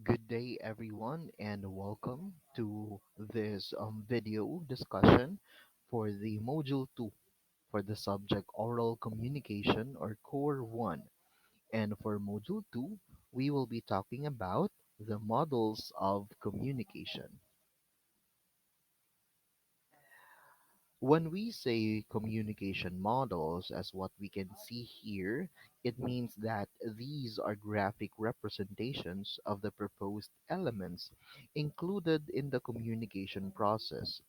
Good day, everyone, and welcome to this video discussion for the Module 2 for the subject Oral Communication or Core 1. And for Module 2, we will be talking about the models of communication. When we say communication models, as what we can see here, it means that these are graphic representations of the proposed elements included in the communication process.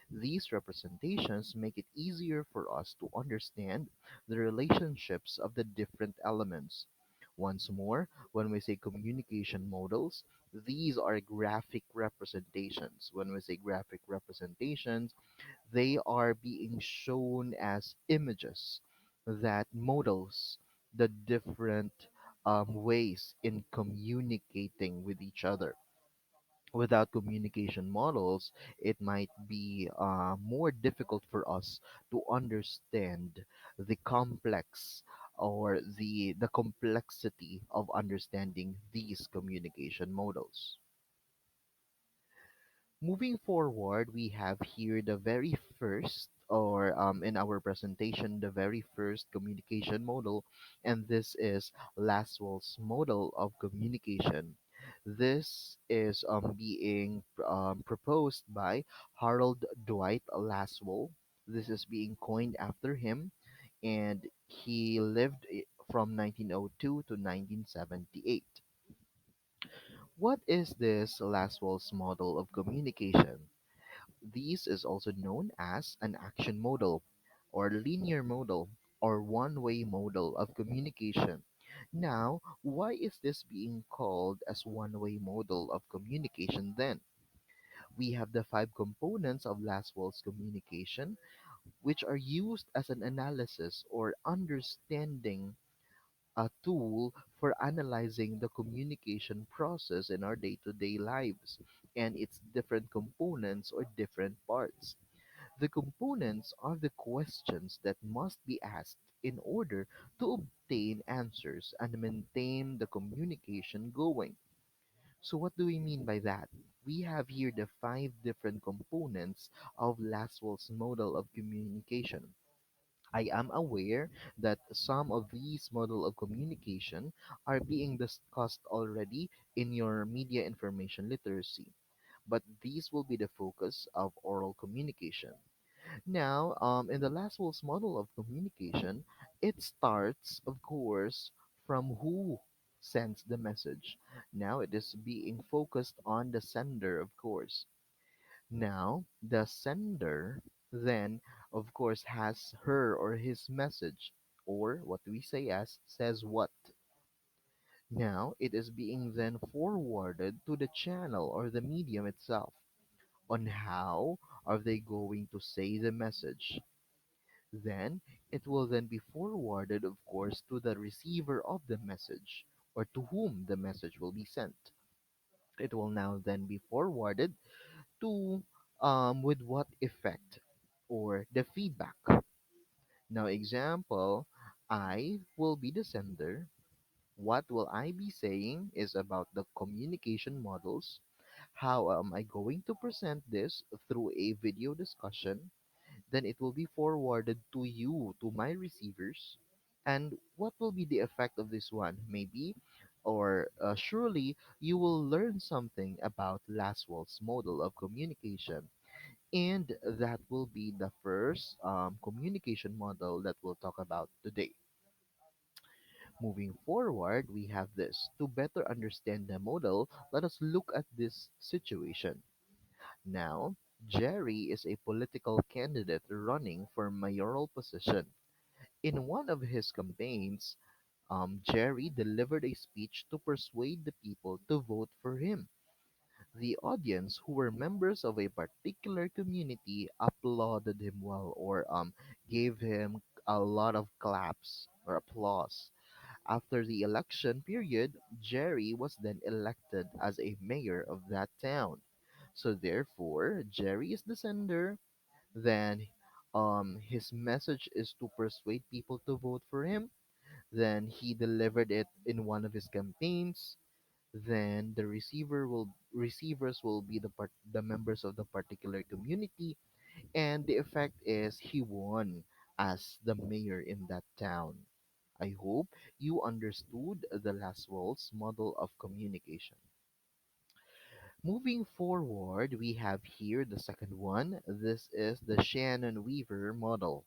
These representations make it easier for us to understand the relationships of the different elements. Once more, when we say communication models, these are graphic representations. When we say graphic representations, they are being shown as images that models the different ways in communicating with each other. Without communication models, it might be more difficult for us to understand the complex or the complexity of understanding these communication models. Moving forward, we have here the very first, or in our presentation, the very first communication model, and this is Laswell's model of communication. This is being proposed by Harold Dwight Laswell. This is being coined after him, and he lived from 1902 to 1978. What is this Laswell's model of communication? This is also known as an action model, or linear model, or one-way model of communication. Now, why is this being called as one-way model of communication then? We have the five components of Laswell's communication, which are used as an analysis or understanding a tool for analyzing the communication process in our day-to-day lives and its different components or different parts. The components are the questions that must be asked in order to obtain answers and maintain the communication going. So, what do we mean by that? We have here the five different components of Laswell's model of communication. I am aware that some of these model of communication are being discussed already in your media information literacy, but these will be the focus of oral communication. Now, in the Laswell's model of communication, it starts, of course, from who sends the message. Now, it is being focused on the sender, of course. Now, the sender then, of course, has her or his message, or what we say as says what. Now, it is being then forwarded to the channel or the medium itself on how are they going to say the message. Then, it will then be forwarded, of course, to the receiver of the message or to whom the message will be sent. It will now then be forwarded to with what effect or the feedback. Now, example, I will be the sender. What will I be saying is about the communication models. How am I going to present this through a video discussion? Then it will be forwarded to you, to my receivers. And what will be the effect of this one? Maybe, or surely, you will learn something about Laswell's model of communication. And that will be the first communication model that we'll talk about today. Moving forward, we have this. To better understand the model, let us look at this situation. Now, Jerry is a political candidate running for mayoral position. In one of his campaigns, Jerry delivered a speech to persuade the people to vote for him. The audience, who were members of a particular community, applauded him well or gave him a lot of claps or applause. After the election period, Jerry was then elected as a mayor of that town. So therefore, Jerry is the sender. Then his message is to persuade people to vote for him. Then he delivered it in one of his campaigns. Then the receivers will be the members of the particular community, and the effect is he won as the mayor in that town. I hope you understood the Laswell's model of communication. Moving forward, we have here the second one. This is the Shannon Weaver model.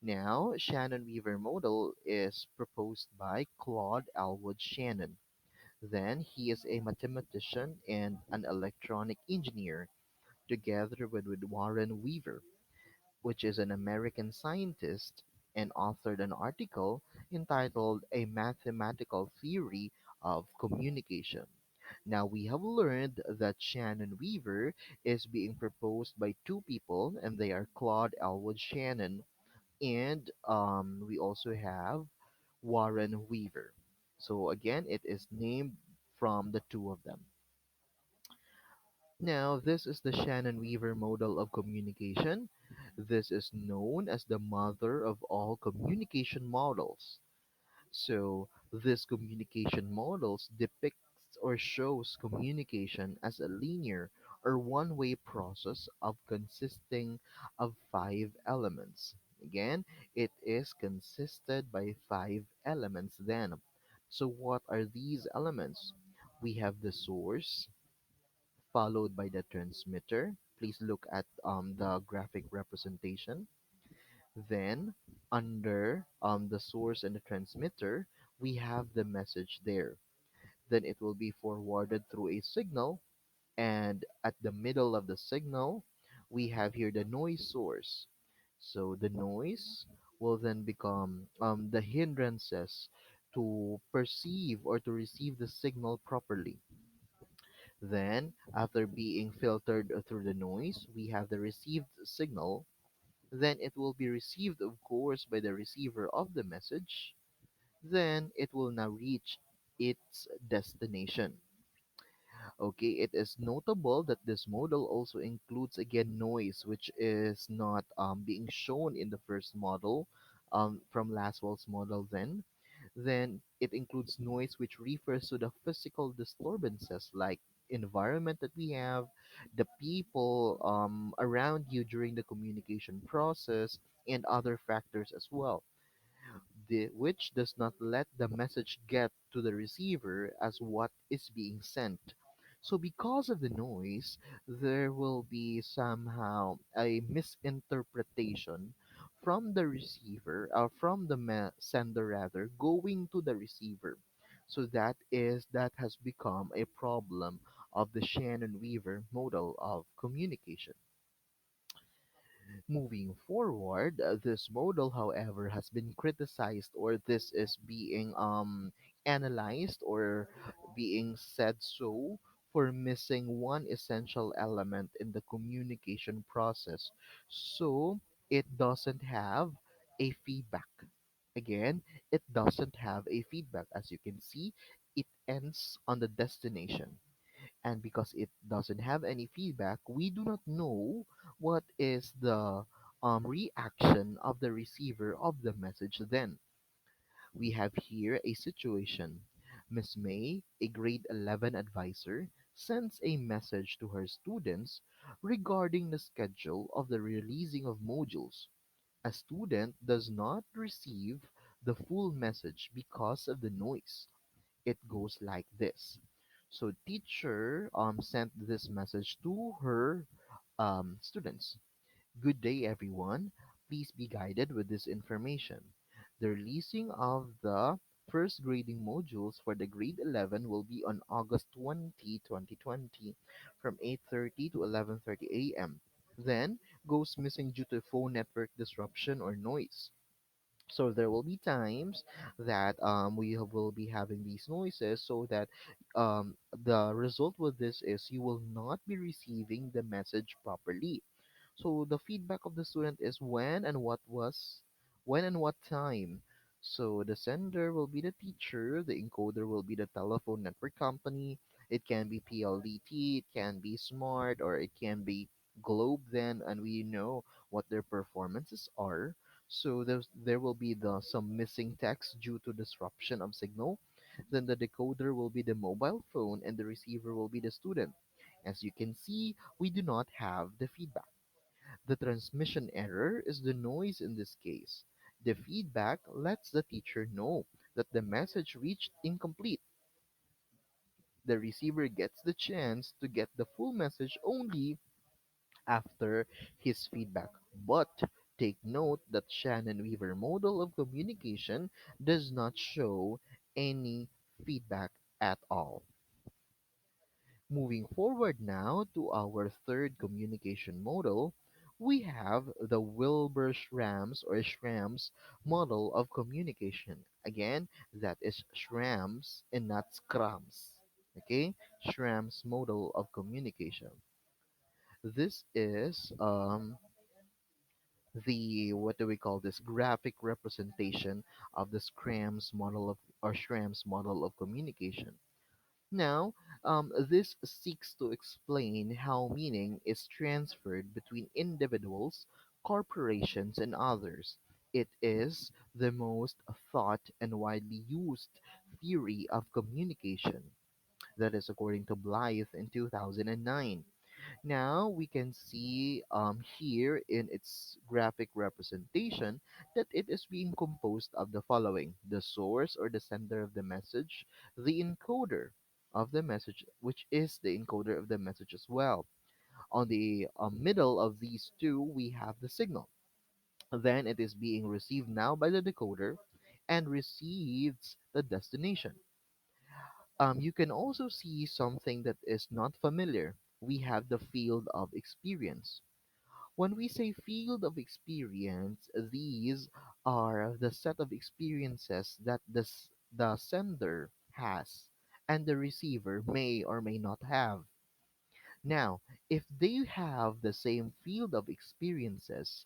Now, Shannon Weaver model is proposed by Claude Elwood Shannon. Then, he is a mathematician and an electronic engineer, together with Warren Weaver, which is an American scientist, and authored an article entitled A Mathematical Theory of Communication. Now, we have learned that Shannon Weaver is being proposed by two people, and they are Claude Elwood Shannon, and we also have Warren Weaver. So, again, it is named from the two of them. Now, this is the Shannon Weaver model of communication. This is known as the mother of all communication models. So, this communication models depicts or shows communication as a linear or one-way process of consisting of five elements. Again, it is consisted by five elements then. So, what are these elements? We have the source, followed by the transmitter. Please look at the graphic representation. Then, under the source and the transmitter, we have the message there. Then it will be forwarded through a signal, and at the middle of the signal, we have here the noise source. So the noise will then become the hindrances to perceive or to receive the signal properly. Then, after being filtered through the noise, we have the received signal. Then it will be received, of course, by the receiver of the message. Then it will now reach its destination. Okay, it is notable that this model also includes again noise, which is not being shown in the first model from Laswell's model then. Then it includes noise which refers to the physical disturbances like environment that we have, the people around you during the communication process, and other factors as well, which does not let the message get to the receiver as what is being sent. So, because of the noise, there will be somehow a misinterpretation from the receiver, or from the sender rather, going to the receiver. So that has become a problem of the Shannon Weaver model of communication. Moving forward, this model, however, has been criticized, or this is being analyzed or being said so for missing one essential element in the communication process. So it doesn't have a feedback. Again, it doesn't have a feedback. As you can see, it ends on the destination, and because it doesn't have any feedback, we do not know what is the reaction of the receiver of the message. Then we have here a situation. Miss May, a grade 11 advisor, sends a message to her students regarding the schedule of the releasing of modules. A student does not receive the full message because of the noise. It goes like this. So teacher sent this message to her students. Good day everyone. Please be guided with this information. The releasing of the first grading modules for the grade 11 will be on August 20, 2020 from 8:30 to 11:30 a.m. Then goes missing due to phone network disruption or noise. So there will be times that will be having these noises, so that the result with this is you will not be receiving the message properly. So the feedback of the student is when and what time. So the sender will be the teacher, the encoder will be the telephone network company. It can be PLDT, it can be Smart, or it can be Globe then, and we know what their performances are. So there will be some missing text due to disruption of signal. Then the decoder will be the mobile phone and the receiver will be the student. As you can see, we do not have the feedback. The transmission error is the noise in this case. The feedback lets the teacher know that the message reached incomplete. The receiver gets the chance to get the full message only after his feedback. But take note that Shannon Weaver model of communication does not show any feedback at all. Moving forward now to our third communication model, we have the Wilbur Schramm's or Schramm's model of communication. Again, that is Schramm's and not Scrams. Okay, Schramm's model of communication. This is the what do we call this graphic representation of the Schramm's model of or Schramm's model of communication. Now, this seeks to explain how meaning is transferred between individuals, corporations, and others. It is the most thought and widely used theory of communication. That is according to Blythe in 2009. Now we can see here in its graphic representation that it is being composed of the following: the source or the sender of the message, the encoder of the message, which is the encoder of the message as well. On the middle of these two, we have the signal. Then it is being received now by the decoder and receives the destination. You can also see something that is not familiar. We have the field of experience. When we say field of experience, these are the set of experiences that the sender has and the receiver may or may not have. Now, if they have the same field of experiences,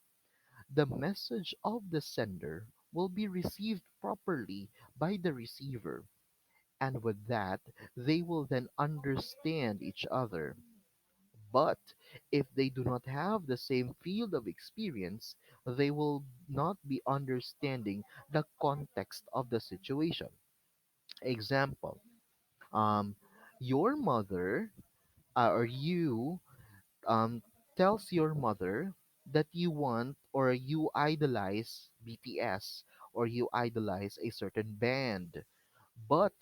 the message of the sender will be received properly by the receiver, and with that, they will then understand each other. But if they do not have the same field of experience, they will not be understanding the context of the situation. Example, um, your mother or you tells your mother that you want or you idolize BTS or you idolize a certain band. But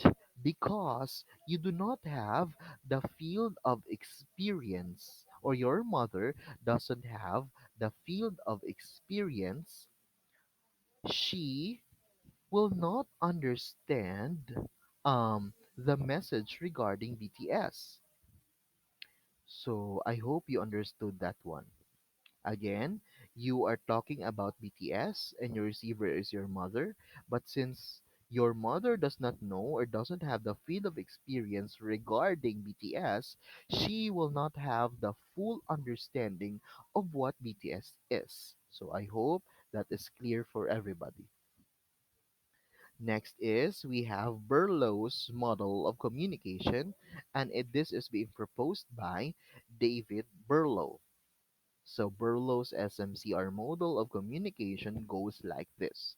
because you do not have the field of experience, or your mother doesn't have the field of experience, she will not understand the message regarding BTS. So I hope you understood that one. Again, you are talking about BTS and your receiver is your mother, but since your mother does not know or doesn't have the field of experience regarding BTS, she will not have the full understanding of what BTS is. So I hope that is clear for everybody. Next is we have Berlo's model of communication, and this is being proposed by David Berlo. So Berlo's SMCR model of communication goes like this.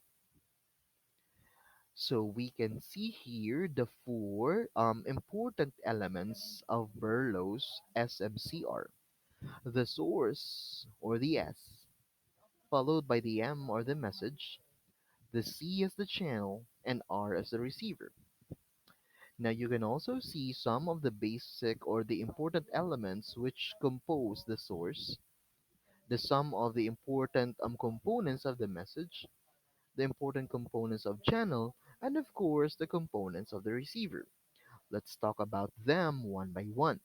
So we can see here the four important elements of Berlo's SMCR. The source or the S, followed by the M or the message, the C as the channel, and R as the receiver. Now you can also see some of the basic or the important elements which compose the source, the sum of the important components of the message, the important components of channel, and of course the components of the receiver. Let's talk about them one by one.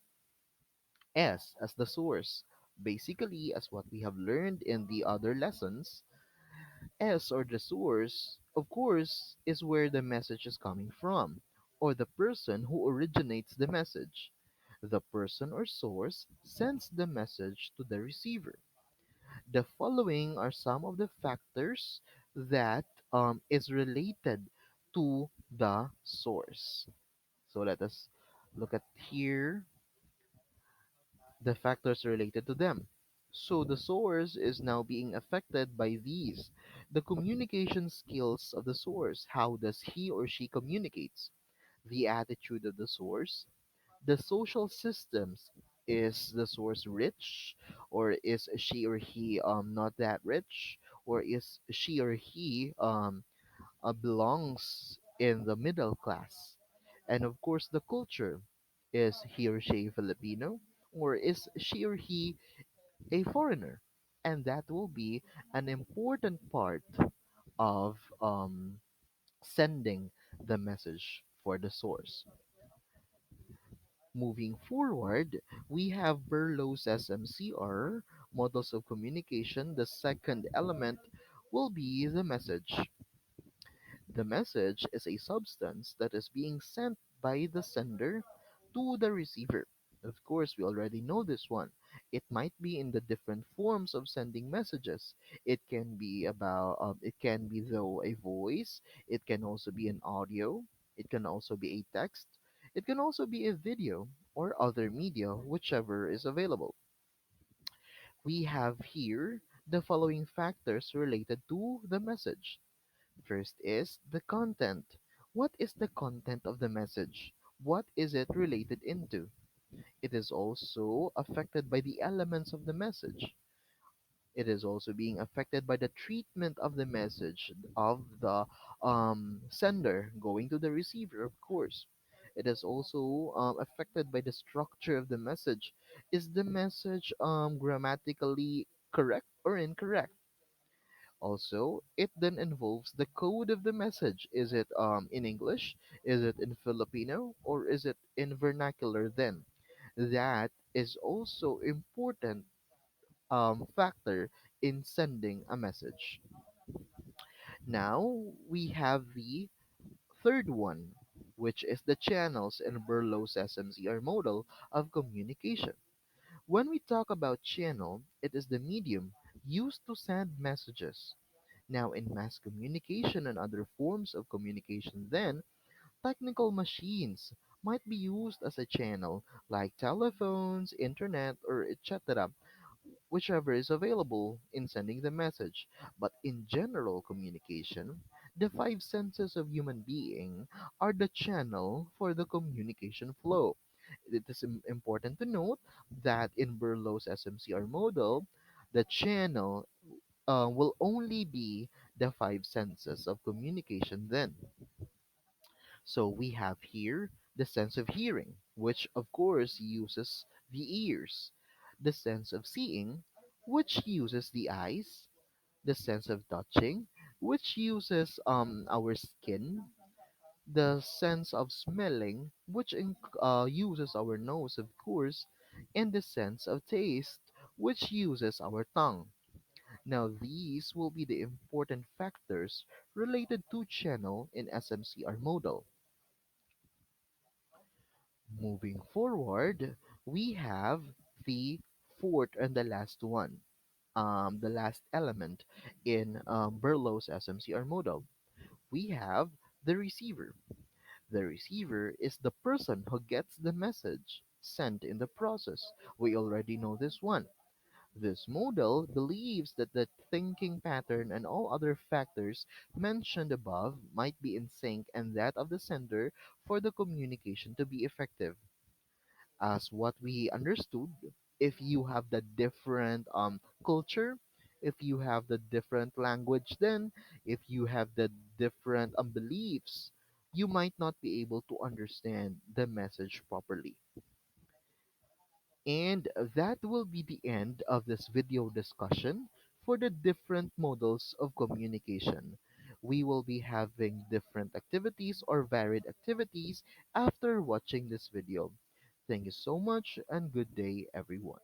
S as the source. Basically, as what we have learned in the other lessons, S or the source, of course, is where the message is coming from, or the person who originates the message. The person or source sends the message to the receiver. The following are some of the factors that is related to the source. So let us look at here the factors related to them. So the source is now being affected by these. The communication skills of the source. How does he or she communicates? the attitude of the source, the social systems. Is the source rich, or is she or he not that rich, or is she or he belongs in the middle class? And of course, the culture. Is he or she Filipino, or is she or he a foreigner? And that will be an important part of sending the message for the source. Moving forward, we have Berlo's SMCR, models of communication. The second element will be the message. The message is a substance that is being sent by the sender to the receiver. Of course, we already know this one. It might be in the different forms of sending messages. It can be though a voice. It can also be an audio. It can also be a text. It can also be a video or other media, whichever is available. We have here the following factors related to the message. First is the content. What is the content of the message? What is it related into? It is also affected by the elements of the message. It is also being affected by the treatment of the message of the sender going to the receiver, of course. It is also affected by the structure of the message. Is the message grammatically correct or incorrect? Also, it then involves the code of the message. Is it in English? Is it in Filipino? Or is it in vernacular then? That is also important factor in sending a message. Now we have the third one, which is the channels in Berlo's SMCR model of communication. When we talk about channel, it is the medium used to send messages. Now, in mass communication and other forms of communication, then, technical machines might be used as a channel, like telephones, internet, or etc., whichever is available in sending the message. But in general communication, the five senses of human being are the channel for the communication flow. It is important to note that in Berlo's SMCR model, the channel will only be the five senses of communication then. So we have here the sense of hearing, which of course uses the ears, the sense of seeing, which uses the eyes, the sense of touching, which uses our skin, the sense of smelling, which uses our nose, of course, and the sense of taste, which uses our tongue. Now, these will be the important factors related to channel in SMCR model. Moving forward, we have the fourth and the last one, the last element in Berlo's SMCR model. We have the receiver. The receiver is the person who gets the message sent in the process. We already know this one. This model believes that the thinking pattern and all other factors mentioned above might be in sync and that of the sender for the communication to be effective. As what we understood, if you have the different culture, if you have the different language, then if you have the different beliefs, you might not be able to understand the message properly. And that will be the end of this video discussion for the different models of communication. We will be having different activities or varied activities after watching this video. Thank you so much and good day, everyone.